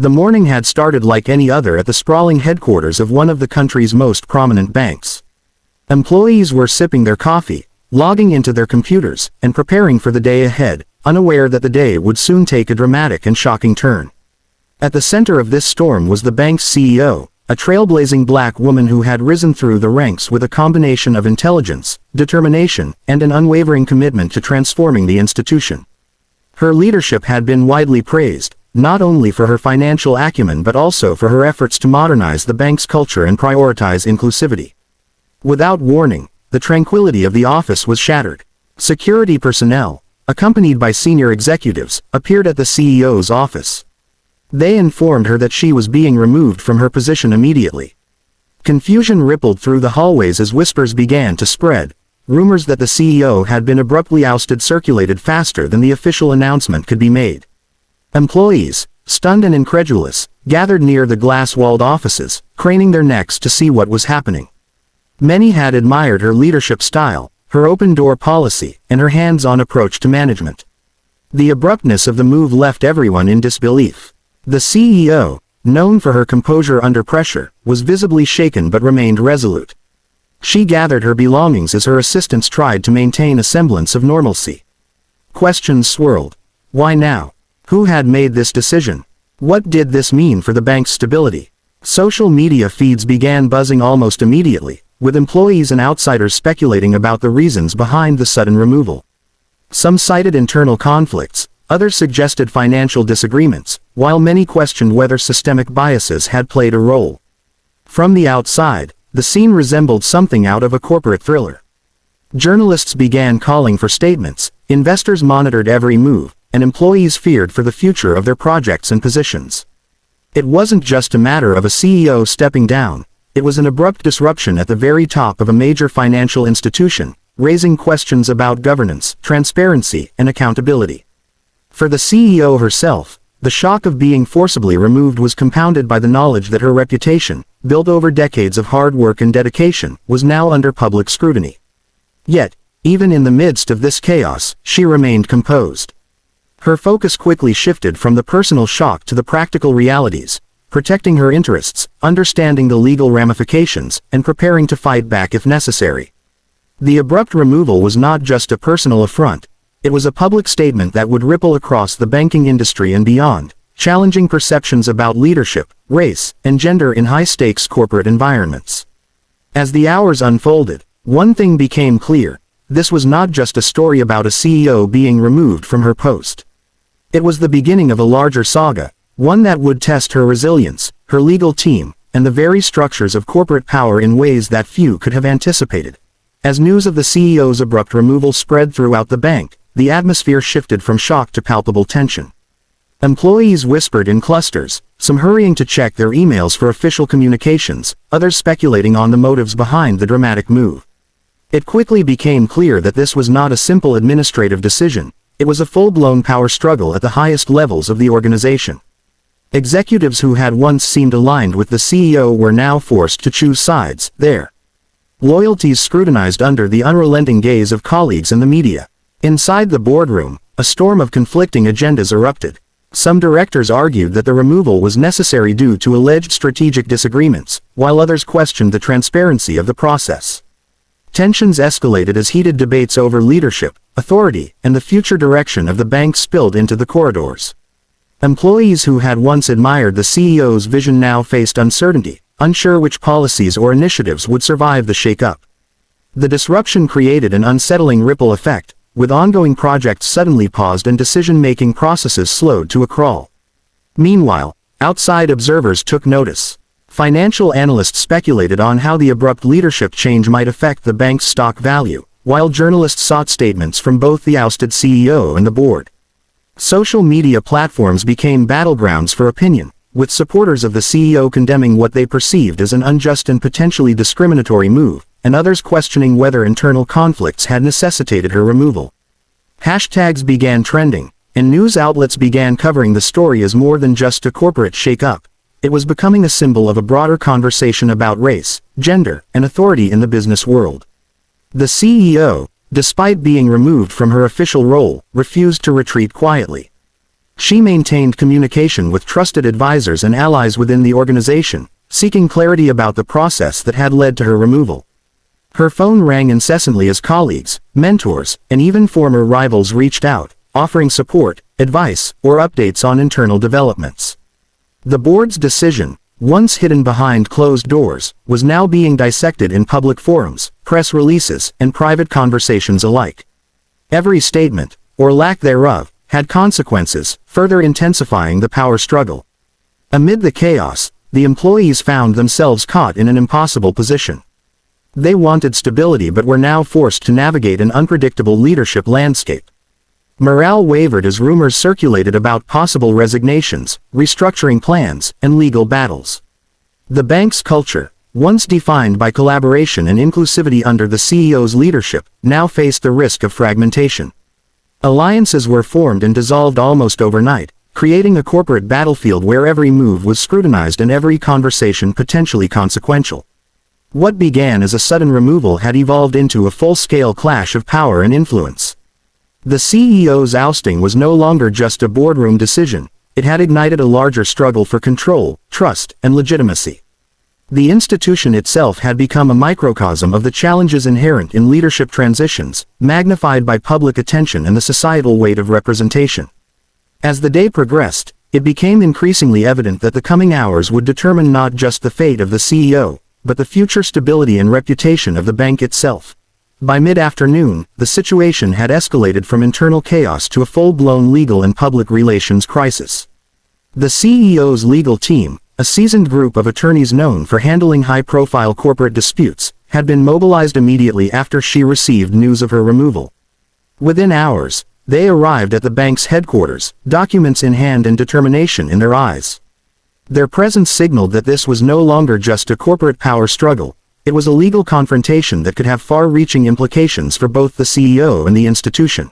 The morning had started like any other at the sprawling headquarters of one of the country's most prominent banks. Employees were sipping their coffee, logging into their computers, and preparing for the day ahead, unaware that the day would soon take a dramatic and shocking turn. At the center of this storm was the bank's CEO, a trailblazing black woman who had risen through the ranks with a combination of intelligence, determination, and an unwavering commitment to transforming the institution. Her leadership had been widely praised, not only for her financial acumen but also for her efforts to modernize the bank's culture and prioritize inclusivity. Without warning, the tranquility of the office was shattered. Security personnel, accompanied by senior executives, appeared at the CEO's office. They informed her that she was being removed from her position immediately. Confusion rippled through the hallways as whispers began to spread. Rumors that the CEO had been abruptly ousted circulated faster than the official announcement could be made. Employees, stunned and incredulous, gathered near the glass-walled offices, craning their necks to see what was happening. Many had admired her leadership style, her open-door policy, and her hands-on approach to management. The abruptness of the move left everyone in disbelief. The CEO, known for her composure under pressure, was visibly shaken but remained resolute. She gathered her belongings as her assistants tried to maintain a semblance of normalcy. Questions swirled. Why now? Who had made this decision? What did this mean for the bank's stability? Social media feeds began buzzing almost immediately, with employees and outsiders speculating about the reasons behind the sudden removal. Some cited internal conflicts, others suggested financial disagreements, while many questioned whether systemic biases had played a role. From the outside, the scene resembled something out of a corporate thriller. Journalists began calling for statements, investors monitored every move, and employees feared for the future of their projects and positions. It wasn't just a matter of a CEO stepping down, it was an abrupt disruption at the very top of a major financial institution, raising questions about governance, transparency, and accountability. For the CEO herself, the shock of being forcibly removed was compounded by the knowledge that her reputation, built over decades of hard work and dedication, was now under public scrutiny. Yet, even in the midst of this chaos, she remained composed. Her focus quickly shifted from the personal shock to the practical realities, protecting her interests, understanding the legal ramifications, and preparing to fight back if necessary. The abrupt removal was not just a personal affront, it was a public statement that would ripple across the banking industry and beyond, challenging perceptions about leadership, race, and gender in high-stakes corporate environments. As the hours unfolded, one thing became clear: this was not just a story about a CEO being removed from her post. It was the beginning of a larger saga, one that would test her resilience, her legal team, and the very structures of corporate power in ways that few could have anticipated. As news of the CEO's abrupt removal spread throughout the bank, the atmosphere shifted from shock to palpable tension. Employees whispered in clusters, some hurrying to check their emails for official communications, others speculating on the motives behind the dramatic move. It quickly became clear that this was not a simple administrative decision, it was a full-blown power struggle at the highest levels of the organization. Executives who had once seemed aligned with the CEO were now forced to choose sides, their loyalties scrutinized under the unrelenting gaze of colleagues and the media. Inside the boardroom, a storm of conflicting agendas erupted. Some directors argued that the removal was necessary due to alleged strategic disagreements, while others questioned the transparency of the process. Tensions escalated as heated debates over leadership, authority, and the future direction of the bank spilled into the corridors. Employees who had once admired the CEO's vision now faced uncertainty, unsure which policies or initiatives would survive the shake-up. The disruption created an unsettling ripple effect, with ongoing projects suddenly paused and decision-making processes slowed to a crawl. Meanwhile, outside observers took notice. Financial analysts speculated on how the abrupt leadership change might affect the bank's stock value, while journalists sought statements from both the ousted CEO and the board. Social media platforms became battlegrounds for opinion, with supporters of the CEO condemning what they perceived as an unjust and potentially discriminatory move, and others questioning whether internal conflicts had necessitated her removal. Hashtags began trending, and news outlets began covering the story as more than just a corporate shake-up. It was becoming a symbol of a broader conversation about race, gender, and authority in the business world. The CEO, despite being removed from her official role, refused to retreat quietly. She maintained communication with trusted advisors and allies within the organization, seeking clarity about the process that had led to her removal. Her phone rang incessantly as colleagues, mentors, and even former rivals reached out, offering support, advice, or updates on internal developments. The board's decision, once hidden behind closed doors, was now being dissected in public forums, press releases, and private conversations alike. Every statement, or lack thereof, had consequences, further intensifying the power struggle. Amid the chaos, the employees found themselves caught in an impossible position. They wanted stability but were now forced to navigate an unpredictable leadership landscape. Morale wavered as rumors circulated about possible resignations, restructuring plans, and legal battles. The bank's culture, once defined by collaboration and inclusivity under the CEO's leadership, now faced the risk of fragmentation. Alliances were formed and dissolved almost overnight, creating a corporate battlefield where every move was scrutinized and every conversation potentially consequential. What began as a sudden removal had evolved into a full-scale clash of power and influence. The CEO's ousting was no longer just a boardroom decision, it had ignited a larger struggle for control, trust, and legitimacy. The institution itself had become a microcosm of the challenges inherent in leadership transitions, magnified by public attention and the societal weight of representation. As the day progressed, it became increasingly evident that the coming hours would determine not just the fate of the CEO, but the future stability and reputation of the bank itself. By mid-afternoon, the situation had escalated from internal chaos to a full-blown legal and public relations crisis. The CEO's legal team, a seasoned group of attorneys known for handling high-profile corporate disputes, had been mobilized immediately after she received news of her removal. Within hours, they arrived at the bank's headquarters, documents in hand and determination in their eyes. Their presence signaled that this was no longer just a corporate power struggle, it was a legal confrontation that could have far-reaching implications for both the CEO and the institution.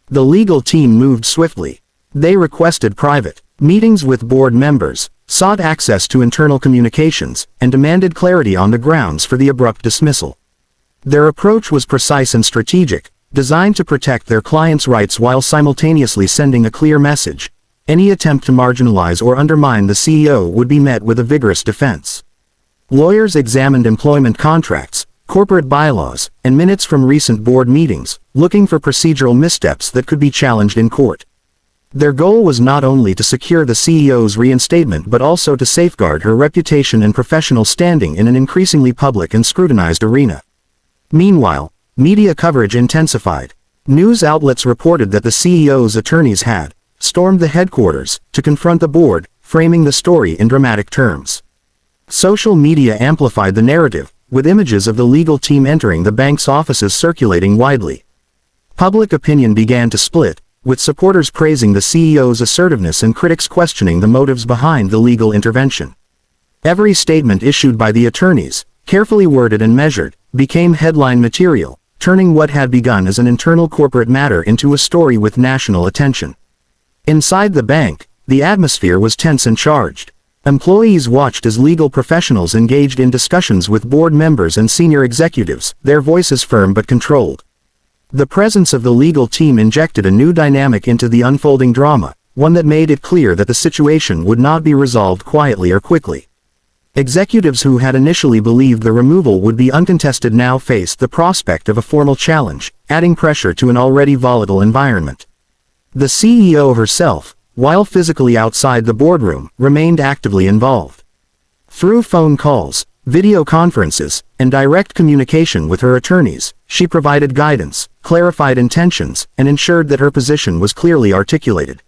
The legal team moved swiftly. They requested private meetings with board members, sought access to internal communications, and demanded clarity on the grounds for the abrupt dismissal. Their approach was precise and strategic, designed to protect their clients' rights while simultaneously sending a clear message. Any attempt to marginalize or undermine the CEO would be met with a vigorous defense. Lawyers examined employment contracts, corporate bylaws, and minutes from recent board meetings, looking for procedural missteps that could be challenged in court. Their goal was not only to secure the CEO's reinstatement but also to safeguard her reputation and professional standing in an increasingly public and scrutinized arena. Meanwhile, media coverage intensified. News outlets reported that the CEO's attorneys had stormed the headquarters to confront the board, framing the story in dramatic terms. Social media amplified the narrative, with images of the legal team entering the bank's offices circulating widely. Public opinion began to split, with supporters praising the CEO's assertiveness and critics questioning the motives behind the legal intervention. Every statement issued by the attorneys, carefully worded and measured, became headline material, turning what had begun as an internal corporate matter into a story with national attention. Inside the bank, the atmosphere was tense and charged. Employees watched as legal professionals engaged in discussions with board members and senior executives, their voices firm but controlled. The presence of the legal team injected a new dynamic into the unfolding drama, one that made it clear that the situation would not be resolved quietly or quickly. Executives who had initially believed the removal would be uncontested now faced the prospect of a formal challenge, adding pressure to an already volatile environment. The CEO herself, while physically outside the boardroom, remained actively involved. Through phone calls, video conferences, and direct communication with her attorneys, she provided guidance, clarified intentions, and ensured that her position was clearly articulated.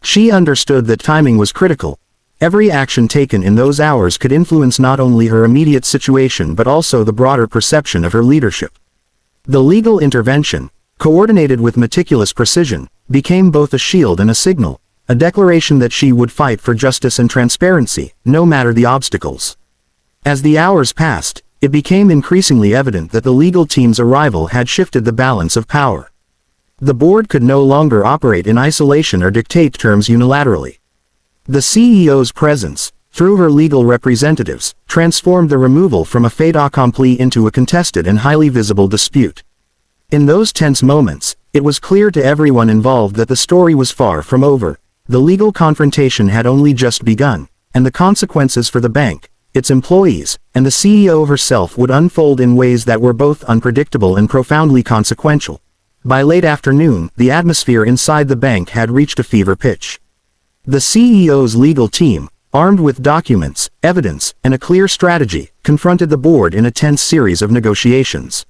She understood that timing was critical. Every action taken in those hours could influence not only her immediate situation but also the broader perception of her leadership. The legal intervention, coordinated with meticulous precision, became both a shield and a signal, a declaration that she would fight for justice and transparency, no matter the obstacles. As the hours passed, it became increasingly evident that the legal team's arrival had shifted the balance of power. The board could no longer operate in isolation or dictate terms unilaterally. The CEO's presence, through her legal representatives, transformed the removal from a fait accompli into a contested and highly visible dispute. In those tense moments, it was clear to everyone involved that the story was far from over. The legal confrontation had only just begun, and the consequences for the bank, its employees, and the CEO herself would unfold in ways that were both unpredictable and profoundly consequential. By late afternoon, the atmosphere inside the bank had reached a fever pitch. The CEO's legal team, armed with documents, evidence, and a clear strategy, confronted the board in a tense series of negotiations.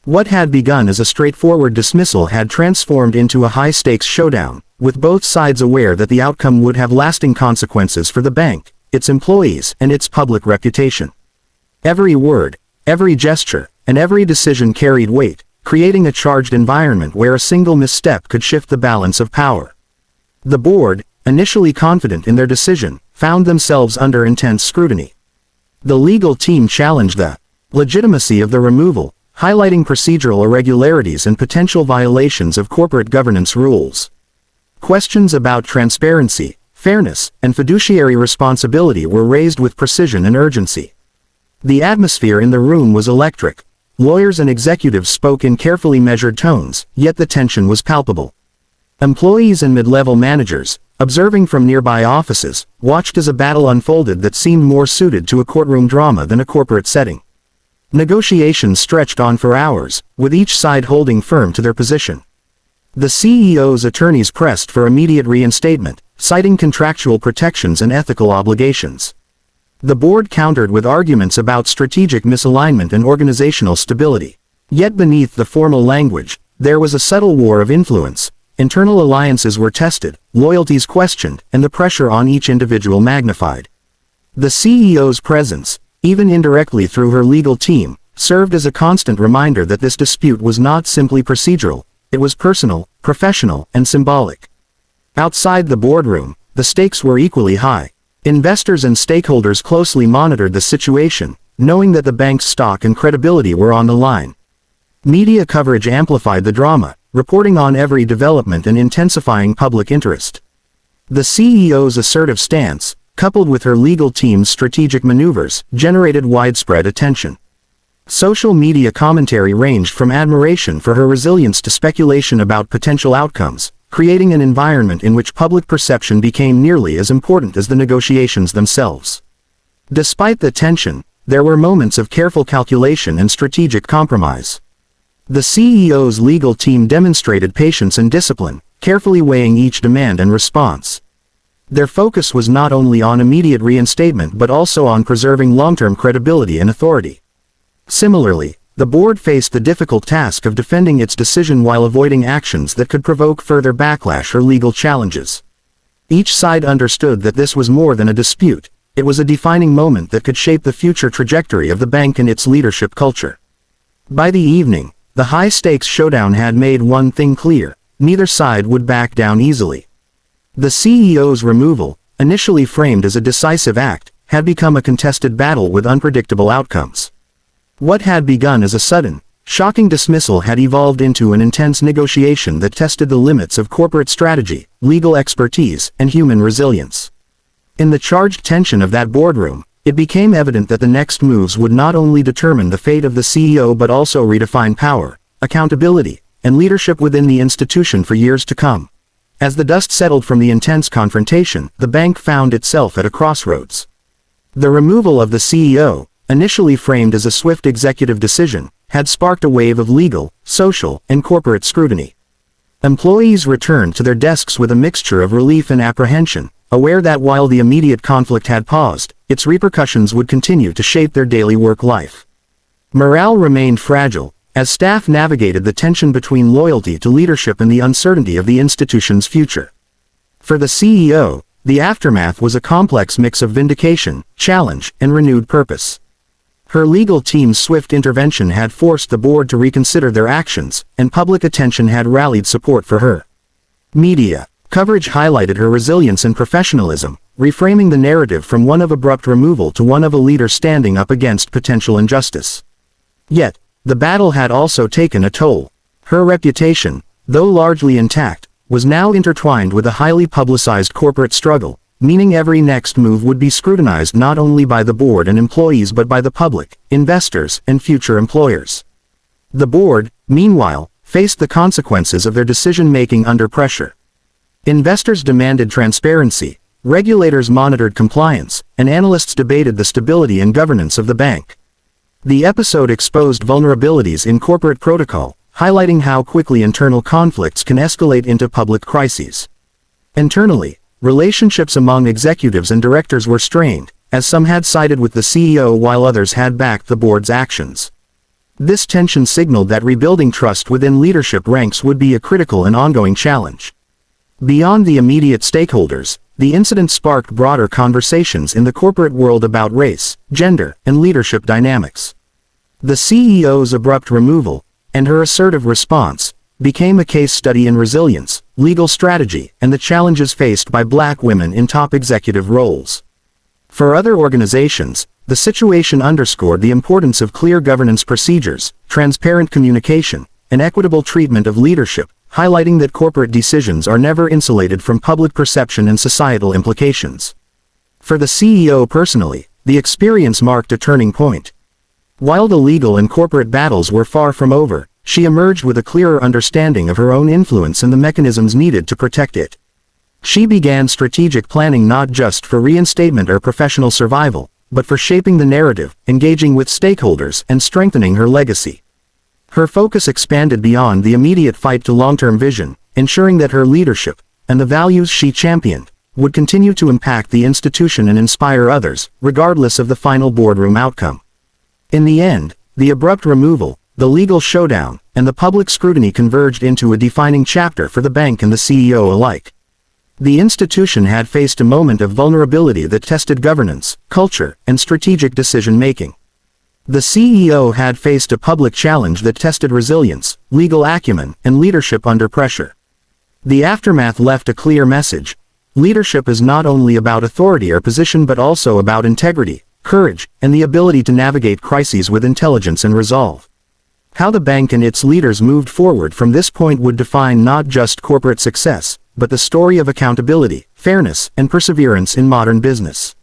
What had begun as a straightforward dismissal had transformed into a high-stakes showdown, with both sides aware that the outcome would have lasting consequences for the bank, its employees, and its public reputation. Every word, every gesture, and every decision carried weight, creating a charged environment where a single misstep could shift the balance of power. The board, initially confident in their decision, found themselves under intense scrutiny. The legal team challenged the legitimacy of the removal, highlighting procedural irregularities and potential violations of corporate governance rules. Questions about transparency, fairness, and fiduciary responsibility were raised with precision and urgency. The atmosphere in the room was electric. Lawyers and executives spoke in carefully measured tones, yet the tension was palpable. Employees and mid-level managers, observing from nearby offices, watched as a battle unfolded that seemed more suited to a courtroom drama than a corporate setting. Negotiations stretched on for hours, with each side holding firm to their position. The CEO's attorneys pressed for immediate reinstatement, citing contractual protections and ethical obligations. The board countered with arguments about strategic misalignment and organizational stability. Yet beneath the formal language, there was a subtle war of influence. Internal alliances were tested, loyalties questioned, and the pressure on each individual magnified. The CEO's presence, even indirectly through her legal team, served as a constant reminder that this dispute was not simply procedural, it was personal, professional, and symbolic. Outside the boardroom, the stakes were equally high. Investors and stakeholders closely monitored the situation, knowing that the bank's stock and credibility were on the line. Media coverage amplified the drama, reporting on every development and intensifying public interest. The CEO's assertive stance, coupled with her legal team's strategic maneuvers, generated widespread attention. Social media commentary ranged from admiration for her resilience to speculation about potential outcomes, creating an environment in which public perception became nearly as important as the negotiations themselves. Despite the tension, there were moments of careful calculation and strategic compromise. The CEO's legal team demonstrated patience and discipline, carefully weighing each demand and response. Their focus was not only on immediate reinstatement but also on preserving long-term credibility and authority. Similarly, the board faced the difficult task of defending its decision while avoiding actions that could provoke further backlash or legal challenges. Each side understood that this was more than a dispute, it was a defining moment that could shape the future trajectory of the bank and its leadership culture. By the evening, the high-stakes showdown had made one thing clear: neither side would back down easily. The CEO's removal, initially framed as a decisive act, had become a contested battle with unpredictable outcomes. What had begun as a sudden, shocking dismissal had evolved into an intense negotiation that tested the limits of corporate strategy, legal expertise, and human resilience. In the charged tension of that boardroom, it became evident that the next moves would not only determine the fate of the CEO but also redefine power, accountability, and leadership within the institution for years to come. As the dust settled from the intense confrontation, the bank found itself at a crossroads. The removal of the CEO, initially framed as a swift executive decision, had sparked a wave of legal, social, and corporate scrutiny. Employees returned to their desks with a mixture of relief and apprehension, aware that while the immediate conflict had paused, its repercussions would continue to shape their daily work life. Morale remained fragile, as staff navigated the tension between loyalty to leadership and the uncertainty of the institution's future. For the CEO, the aftermath was a complex mix of vindication, challenge, and renewed purpose. Her legal team's swift intervention had forced the board to reconsider their actions, and public attention had rallied support for her. Media coverage highlighted her resilience and professionalism, reframing the narrative from one of abrupt removal to one of a leader standing up against potential injustice. Yet, the battle had also taken a toll. Her reputation, though largely intact, was now intertwined with a highly publicized corporate struggle, meaning every next move would be scrutinized not only by the board and employees but by the public, investors, and future employers. The board, meanwhile, faced the consequences of their decision-making under pressure. Investors demanded transparency, regulators monitored compliance, and analysts debated the stability and governance of the bank. The episode exposed vulnerabilities in corporate protocol, highlighting how quickly internal conflicts can escalate into public crises. Internally, relationships among executives and directors were strained, as some had sided with the CEO while others had backed the board's actions. This tension signaled that rebuilding trust within leadership ranks would be a critical and ongoing challenge. Beyond the immediate stakeholders, the incident sparked broader conversations in the corporate world about race, gender, and leadership dynamics. The CEO's abrupt removal, and her assertive response, became a case study in resilience, legal strategy, and the challenges faced by Black women in top executive roles. For other organizations, the situation underscored the importance of clear governance procedures, transparent communication, and equitable treatment of leadership, highlighting that corporate decisions are never insulated from public perception and societal implications. For the CEO personally, the experience marked a turning point. While the legal and corporate battles were far from over, she emerged with a clearer understanding of her own influence and the mechanisms needed to protect it. She began strategic planning not just for reinstatement or professional survival, but for shaping the narrative, engaging with stakeholders, and strengthening her legacy. Her focus expanded beyond the immediate fight to long-term vision, ensuring that her leadership, and the values she championed, would continue to impact the institution and inspire others, regardless of the final boardroom outcome. In the end, the abrupt removal, the legal showdown, and the public scrutiny converged into a defining chapter for the bank and the CEO alike. The institution had faced a moment of vulnerability that tested governance, culture, and strategic decision-making. The CEO had faced a public challenge that tested resilience, legal acumen, and leadership under pressure. The aftermath left a clear message. Leadership is not only about authority or position but also about integrity, courage, and the ability to navigate crises with intelligence and resolve. How the bank and its leaders moved forward from this point would define not just corporate success, but the story of accountability, fairness, and perseverance in modern business.